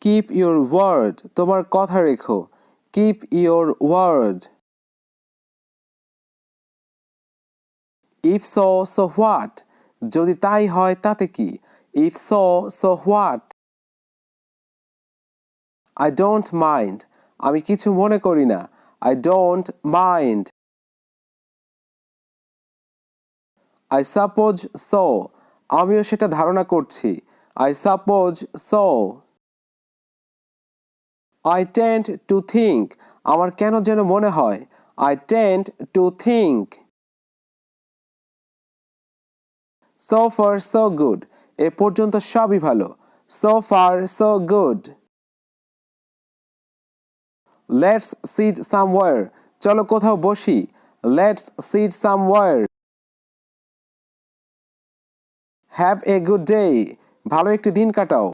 Keep your word. তোমার কথা রেখো। Keep your word. If so, so what? যদি তাই হয় তাতে কি? If so, so what? I don't mind. আমি কিছু মনে করি না। I don't mind. I suppose so. আমিও সেটা ধারণা করছি। I suppose so. I tend to think. আমার কেন যেন মনে হয়। I tend to think. So far so good. এ পর্যন্ত সবই ভালো। So far so good. Let's sit somewhere. চলো কোথাও বসি। Let's sit somewhere. Have a good day. ভালো একটি দিন কাটাও।